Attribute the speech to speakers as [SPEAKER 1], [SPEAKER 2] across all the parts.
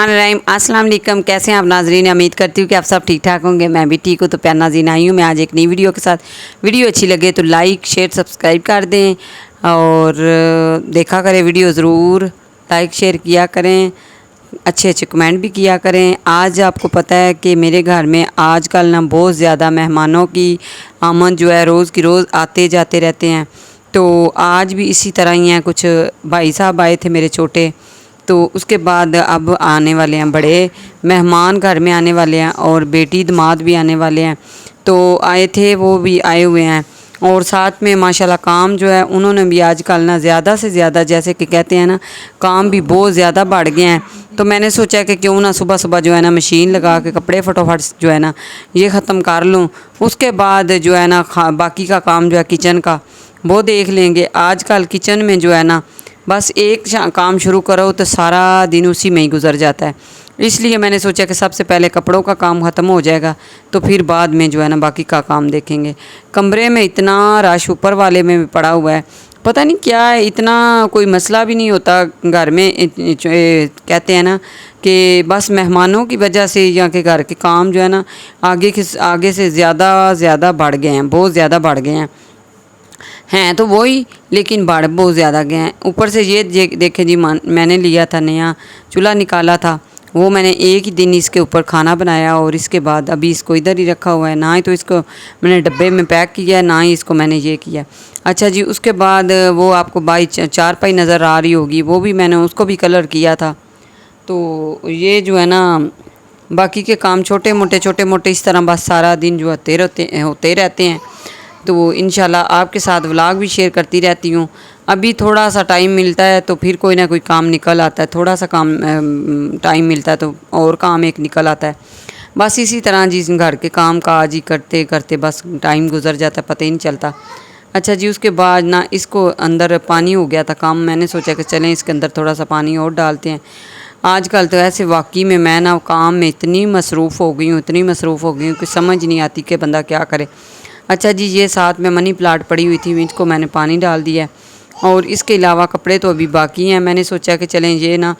[SPEAKER 1] रहीम अस्सलाम वालेकुम। कैसे हैं आप नाजरीन? उम्मीद करती हूँ कि आप सब ठीक ठाक होंगे। मैं भी ठीक हूँ। तो प्यार नाज़रीन आई हूँ मैं आज एक नई वीडियो के साथ। वीडियो अच्छी लगे तो लाइक शेयर सब्सक्राइब कर दें और देखा करें वीडियो ज़रूर, लाइक शेयर किया करें, अच्छे अच्छे कमेंट भी किया करें। आज आपको पता है कि मेरे घर में आजकल ना बहुत ज़्यादा मेहमानों की आमद जो है रोज़ की रोज़ आते जाते रहते हैं। तो आज भी इसी तरह ही हैं। कुछ भाई साहब आए थे मेरे छोटे, तो उसके बाद अब आने वाले हैं बड़े मेहमान घर में आने वाले हैं और बेटी दामाद भी आने वाले हैं। तो आए थे, वो भी आए हुए हैं और साथ में माशाल्लाह काम जो है उन्होंने भी आजकल ना ज़्यादा से ज़्यादा, जैसे कि कहते हैं ना, काम भी बहुत ज़्यादा बढ़ गए हैं। तो मैंने सोचा कि क्यों ना सुबह सुबह जो है ना मशीन लगा के कपड़े फटोफट जो है ना ये ख़त्म कर लूँ। उसके बाद जो है ना बाकी का काम जो है किचन का वो देख लेंगे। आजकल किचन में जो है ना बस एक काम शुरू करो तो सारा दिन उसी में ही गुजर जाता है। इसलिए मैंने सोचा कि सबसे पहले कपड़ों का काम ख़त्म हो जाएगा तो फिर बाद में जो है ना बाकी का काम देखेंगे। कमरे में इतना रश ऊपर वाले में भी पड़ा हुआ है, पता नहीं क्या है, इतना कोई मसला भी नहीं होता घर में। कहते हैं ना कि बस मेहमानों की वजह से यहाँ के घर के काम जो है ना आगे से ज़्यादा बढ़ गए हैं, बहुत ज़्यादा बढ़ गए हैं तो वही, लेकिन बढ़ बहुत ज़्यादा गए हैं। ऊपर से ये देखें जी, मैंने लिया था नया चूल्हा, निकाला था वो मैंने एक ही दिन इसके ऊपर खाना बनाया और इसके बाद अभी इसको इधर ही रखा हुआ है। ना ही तो इसको मैंने डब्बे में पैक किया है, ना ही इसको मैंने ये किया। अच्छा जी, उसके बाद वो आपको चारपाई नज़र आ रही होगी, वो भी मैंने उसको भी कलर किया था। तो ये जो है ना बाकी के काम छोटे मोटे इस तरह बस सारा दिन जो होते रहते हैं। तो इंशाल्लाह आपके साथ व्लॉग भी शेयर करती रहती हूँ। अभी थोड़ा सा टाइम मिलता है तो फिर कोई ना कोई काम निकल आता है, थोड़ा सा काम टाइम मिलता है तो और काम एक निकल आता है। बस इसी तरह जी घर के काम काज ही करते करते बस टाइम गुजर जाता है, पता ही नहीं चलता। अच्छा जी, उसके बाद ना इसको अंदर पानी हो गया था काम, मैंने सोचा कि चलें इसके अंदर थोड़ा सा पानी और डालते हैं। आजकल तो ऐसे वाकई में मैं ना काम में इतनी मसरूफ़ हो गई हूँ कि समझ नहीं आती कि बंदा क्या करे। अच्छा जी, ये साथ में मनी प्लांट पड़ी हुई थी, इसको मैंने पानी डाल दिया है और इसके अलावा कपड़े तो अभी बाकी हैं। मैंने सोचा कि चलें, ये ना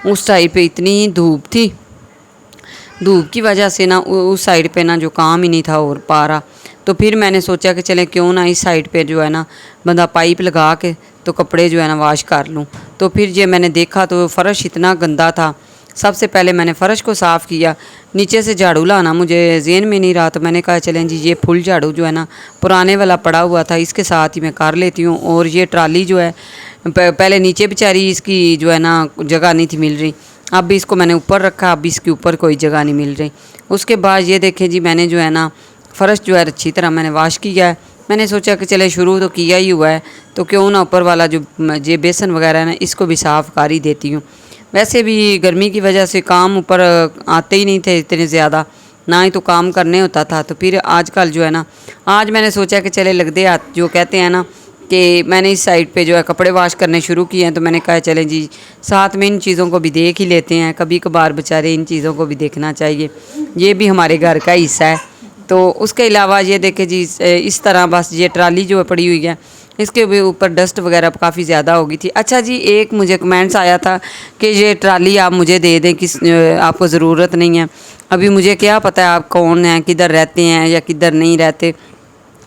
[SPEAKER 1] उस साइड पे इतनी धूप थी, धूप की वजह से ना उस साइड पे ना जो काम ही नहीं था और पा रहा, तो फिर मैंने सोचा कि चलें क्यों ना इस साइड पे जो है ना बंदा पाइप लगा के तो कपड़े जो है ना वॉश कर लूँ। तो फिर ये मैंने देखा तो फ़र्श इतना गंदा था। सबसे पहले मैंने फ़र्श को साफ़ किया, नीचे से झाड़ू लाना मुझे ज़हन में नहीं रहा, तो मैंने कहा चलें जी ये फुल झाड़ू जो है ना पुराने वाला पड़ा हुआ था, इसके साथ ही मैं कर लेती हूँ। और ये ट्राली जो है पहले नीचे बेचारी इसकी जो है ना जगह नहीं थी मिल रही, अब भी इसको मैंने ऊपर रखा, अब भी इसके ऊपर कोई जगह नहीं मिल रही। उसके बाद ये देखें जी, मैंने जो है ना फ़र्श जो है अच्छी तरह मैंने वाश किया है। मैंने सोचा कि चले शुरू तो किया ही हुआ है तो क्यों ना ऊपर वाला जो ये बेसन वगैरह है ना इसको भी साफ़ कर ही देती हूँ। वैसे भी गर्मी की वजह से काम ऊपर आते ही नहीं थे इतने ज़्यादा, ना ही तो काम करने होता था। तो फिर आजकल जो है ना आज मैंने सोचा कि चले लग दे हाथ, जो कहते हैं ना कि मैंने इस साइड पे जो है कपड़े वॉश करने शुरू किए हैं, तो मैंने कहा चलें जी साथ में इन चीज़ों को भी देख ही लेते हैं, कभी कभार बेचारे इन चीज़ों को भी देखना चाहिए, ये भी हमारे घर का हिस्सा है। तो उसके अलावा ये देखें जी, इस तरह बस ये ट्राली जो है पड़ी हुई है, इसके भी ऊपर डस्ट वगैरह काफ़ी ज़्यादा हो गई थी। अच्छा जी, एक मुझे कमेंट्स आया था कि ये ट्राली आप मुझे दे दें, किस आपको ज़रूरत नहीं है। अभी मुझे क्या पता है आप कौन हैं, किधर रहते हैं या किधर नहीं रहते।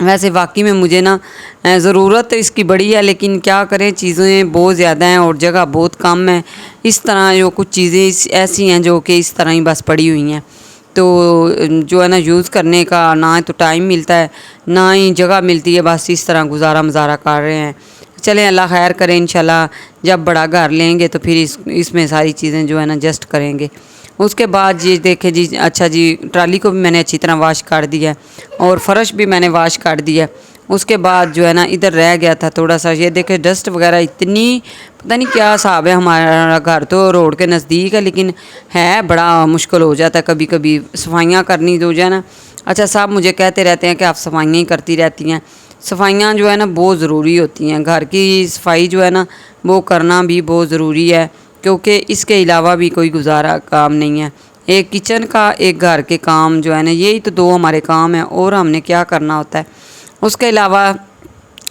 [SPEAKER 1] वैसे वाकई में मुझे ना ज़रूरत तो इसकी बड़ी है, लेकिन क्या करें, चीज़ें बहुत ज़्यादा हैं और जगह बहुत कम है। इस तरह जो कुछ चीज़ें ऐसी हैं जो कि इस तरह ही बस पड़ी हुई हैं, तो जो है ना यूज़ करने का ना तो टाइम मिलता है ना ही जगह मिलती है, बस इस तरह गुजारा मज़ारा कर रहे हैं। चलें अल्लाह खैर करें, इंशाल्लाह जब बड़ा घर लेंगे तो फिर इसमें सारी चीज़ें जो है ना एडजस्ट करेंगे। उसके बाद ये देखें जी, अच्छा जी ट्राली को भी मैंने अच्छी तरह वाश कर दिया और फ़र्श भी मैंने वाश कर दिया। उसके बाद जो है ना इधर रह गया था थोड़ा सा, ये देखें डस्ट वगैरह इतनी, पता नहीं क्या हिसाब है। हमारा घर तो रोड के नज़दीक है, लेकिन है बड़ा मुश्किल हो जाता है कभी कभी सफाइयाँ करनी तो जो है ना। अच्छा, साहब मुझे कहते रहते हैं कि आप सफाइयाँ ही करती रहती हैं। सफाइयाँ जो है ना बहुत ज़रूरी होती हैं, घर की सफाई जो है ना वो करना भी बहुत ज़रूरी है, क्योंकि इसके अलावा भी कोई गुजारा काम नहीं है। एक किचन का, एक घर के काम जो है ना, यही तो दो हमारे काम हैं और हमने क्या करना होता है। उसके अलावा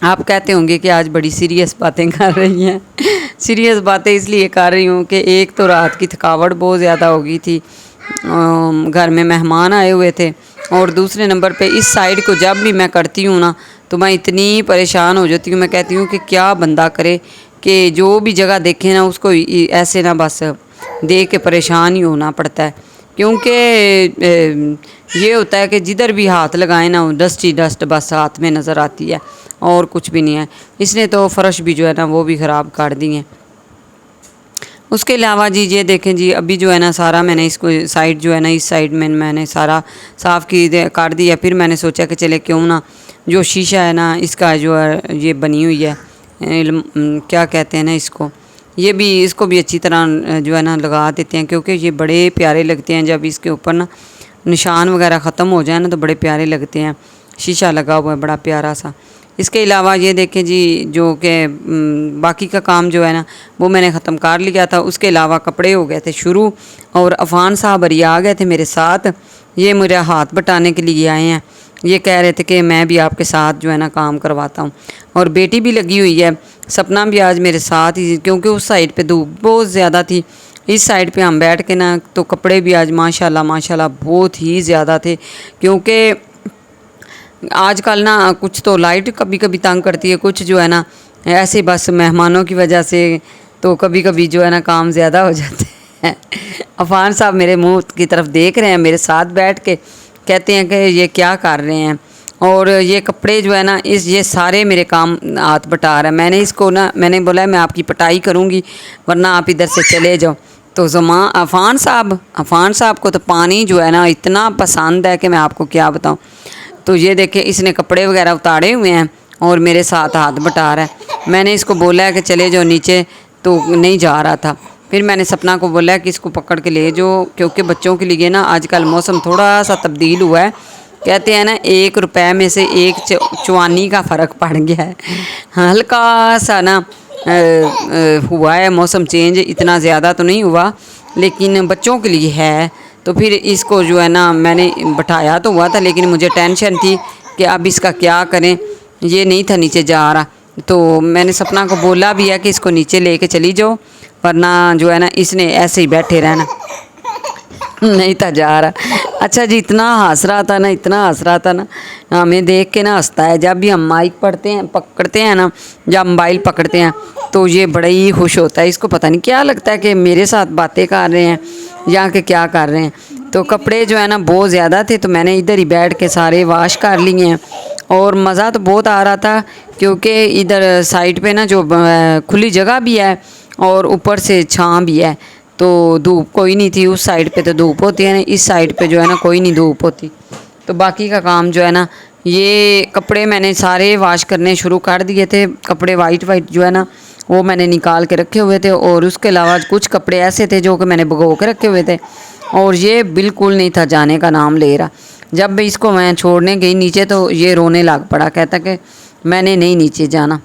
[SPEAKER 1] آپ کہتے ہوں گے کہ آج بڑی سیریس باتیں کر رہی ہیں۔ سیریس باتیں اس لیے کر رہی ہوں کہ ایک تو رات کی تھکاوٹ بہت زیادہ ہو گئی تھی، گھر میں مہمان آئے ہوئے تھے، اور دوسرے نمبر پہ اس سائڈ کو جب بھی میں کرتی ہوں نا تو میں اتنی پریشان ہو جاتی ہوں، میں کہتی ہوں کہ کیا بندہ کرے کہ جو بھی جگہ دیکھے نا اس کو ایسے نہ بس دیکھ کے پریشان ہی ہونا پڑتا ہے، کیونکہ یہ ہوتا ہے کہ جدھر بھی ہاتھ لگائیں نا ڈسٹ ہی ڈسٹ بس ہاتھ میں نظر آتی ہے اور کچھ بھی نہیں ہے۔ اس نے تو فرش بھی جو ہے نا وہ بھی خراب کر دی ہیں۔ اس کے علاوہ جی یہ دیکھیں جی ابھی جو ہے نا سارا میں نے اس کو سائڈ جو ہے نا اس سائڈ میں نے سارا صاف کر دیا، پھر میں نے سوچا کہ چلے کیوں نہ جو شیشہ ہے نا اس کا جو ہے یہ بنی ہوئی ہے کیا کہتے ہیں نا اس کو بھی اچھی طرح جو ہے نا لگا دیتے ہیں، کیونکہ یہ بڑے پیارے لگتے ہیں جب اس کے اوپر نا نشان وغیرہ ختم ہو جائے نا تو بڑے پیارے لگتے ہیں، شیشہ لگا ہوا ہے بڑا پیارا سا۔ اس کے علاوہ یہ دیکھیں جی جو کہ باقی کا کام جو ہے نا وہ میں نے ختم کر لیا تھا۔ اس کے علاوہ کپڑے ہو گئے تھے شروع، اور عفان صاحب اری آ گئے تھے میرے ساتھ، یہ میرا ہاتھ بٹانے کے لیے آئے ہیں، یہ کہہ رہے تھے کہ میں بھی آپ کے ساتھ جو ہے نا کام کرواتا ہوں، اور بیٹی بھی لگی ہوئی ہے، سپنا بھی آج میرے ساتھ ہی، کیونکہ اس سائڈ پہ دھوپ بہت زیادہ تھی، اس سائڈ پہ ہم بیٹھ کے نا تو کپڑے بھی آج ماشاءاللہ بہت ہی زیادہ تھے، کیونکہ آج کل نا کچھ تو لائٹ کبھی کبھی تنگ کرتی ہے، کچھ جو ہے نا ایسے بس مہمانوں کی وجہ سے تو کبھی کبھی جو ہے نا کام زیادہ ہو جاتے ہیں۔ عفان صاحب میرے منہ کی طرف دیکھ رہے ہیں میرے ساتھ بیٹھ کے، کہتے ہیں کہ یہ کیا کر رہے ہیں، اور یہ کپڑے جو ہے نا یہ سارے میرے کام ہاتھ بٹا رہا ہے۔ میں نے اس کو نا میں نے بولا میں آپ کی پٹائی کروں گی ورنہ آپ ادھر سے چلے جاؤ، تو عفان صاحب کو تو پانی جو ہے نا اتنا پسند ہے کہ میں آپ کو کیا بتاؤں۔ تو یہ دیکھیں اس نے کپڑے وغیرہ اتارے ہوئے ہیں اور میرے ساتھ ہاتھ بٹا رہا ہے، میں نے اس کو بولا ہے کہ چلے جاؤ نیچے تو نہیں جا رہا تھا، پھر میں نے سپنا کو بولا ہے کہ اس کو پکڑ کے لے جو، کیونکہ بچوں کے لیے نا آج کل موسم تھوڑا سا تبدیل ہوا ہے، کہتے ہیں نا 1 روپے میں سے 1 چوانی کا فرق پڑ گیا ہے، ہلکا سا نا ہوا ہے موسم چینج، اتنا زیادہ تو نہیں ہوا لیکن بچوں کے لیے ہے، تو پھر اس کو جو ہے نا میں نے بٹھایا تو ہوا تھا لیکن مجھے ٹینشن تھی کہ اب اس کا کیا کریں، یہ نہیں تھا نیچے جا رہا، تو میں نے سپنا کو بولا بھی ہے کہ اس کو نیچے لے کے چلی جاؤ ورنہ جو ہے نا اس نے ایسے ہی بیٹھے رہنا، نہیں تھا جا رہا۔ اچھا جی اتنا ہنس رہا تھا نا ہمیں دیکھ کے نا ہنستا ہے، جب بھی ہم مائک پکڑتے ہیں نا، جب موبائل پکڑتے ہیں تو یہ بڑا ہی خوش ہوتا ہے، اس کو پتہ نہیں کیا لگتا ہے کہ میرے ساتھ باتیں کر رہے ہیں یا کہ کیا کر رہے ہیں۔ تو کپڑے جو ہے نا بہت زیادہ تھے تو میں نے ادھر ہی بیٹھ کے سارے واش کر لیے ہیں، اور مزہ تو بہت آ رہا تھا کیونکہ ادھر سائڈ پہ نا جو کھلی جگہ بھی ہے اور اوپر سے چھاں بھی ہے، تو دھوپ کوئی نہیں تھی، اس سائڈ پہ تو دھوپ ہوتی ہے نا، اس سائڈ پہ جو ہے نا کوئی نہیں دھوپ ہوتی، تو باقی کا کام جو ہے نا یہ کپڑے میں نے سارے واش کرنے شروع کر دیے تھے، کپڑے وائٹ جو ہے نا وہ میں نے نکال کے رکھے ہوئے تھے، اور اس کے علاوہ کچھ کپڑے ایسے تھے جو کہ میں نے بھگو کے رکھے ہوئے تھے، اور یہ بالکل نہیں تھا جانے کا نام لے رہا، جب بھی اس کو میں چھوڑنے گئی نیچے تو یہ رونے لگ پڑا، کہتا کہ میں نے نہیں نیچے جانا۔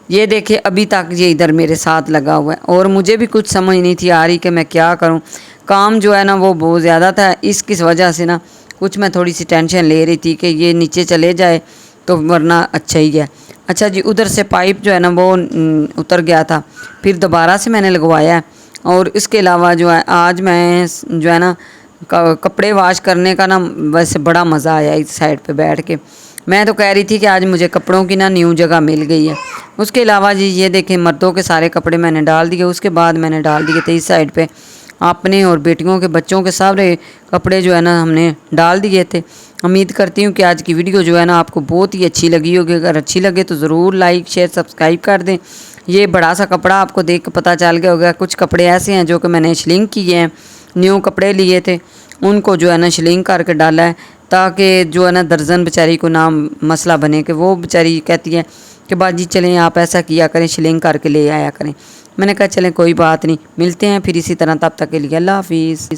[SPEAKER 1] یہ دیکھیں ابھی تک یہ ادھر میرے ساتھ لگا ہوا ہے، اور مجھے بھی کچھ سمجھ نہیں تھی آ رہی کہ میں کیا کروں، کام جو ہے نا وہ بہت زیادہ تھا، اس کی وجہ سے نا کچھ میں تھوڑی سی ٹینشن لے رہی تھی کہ یہ نیچے چلے جائے تو ورنہ اچھا ہی ہے۔ اچھا جی ادھر سے پائپ جو ہے نا وہ اتر گیا تھا، پھر دوبارہ سے میں نے لگوایا ہے، اور اس کے علاوہ جو ہے آج میں جو ہے نا کپڑے واش کرنے کا نا ویسے بڑا مزہ آیا اس سائڈ پہ بیٹھ کے، میں تو کہہ رہی تھی کہ آج مجھے کپڑوں کی نا نیو جگہ مل گئی ہے۔ اس کے علاوہ جی یہ دیکھیں مردوں کے سارے کپڑے میں نے ڈال دیے، اس کے بعد میں نے ڈال دیے تھے اس سائڈ پہ اپنے اور بیٹیوں کے بچوں کے سارے کپڑے جو ہے نا ہم نے ڈال دیے تھے۔ امید کرتی ہوں کہ آج کی ویڈیو جو ہے نا آپ کو بہت ہی اچھی لگی ہوگی، اگر اچھی لگے تو ضرور لائک شیئر سبسکرائب کر دیں۔ یہ بڑا سا کپڑا آپ کو دیکھ کے پتہ چل گیا ہوگا، کچھ کپڑے ایسے ہیں جو کہ میں نے شلنک کیے ہیں، نیو کپڑے لیے تھے ان کو جو ہے نا شلنک کر کے ڈالا ہے، تاکہ جو ہے نا درزن بیچاری کو نہ مسئلہ بنے کہ وہ بیچاری کہتی ہے کہ باجی چلیں آپ ایسا کیا کریں شلنک کر کے لے آیا کریں، میں نے کہا چلیں کوئی بات نہیں، ملتے ہیں پھر اسی طرح، تب تک کے لیے اللہ حافظ۔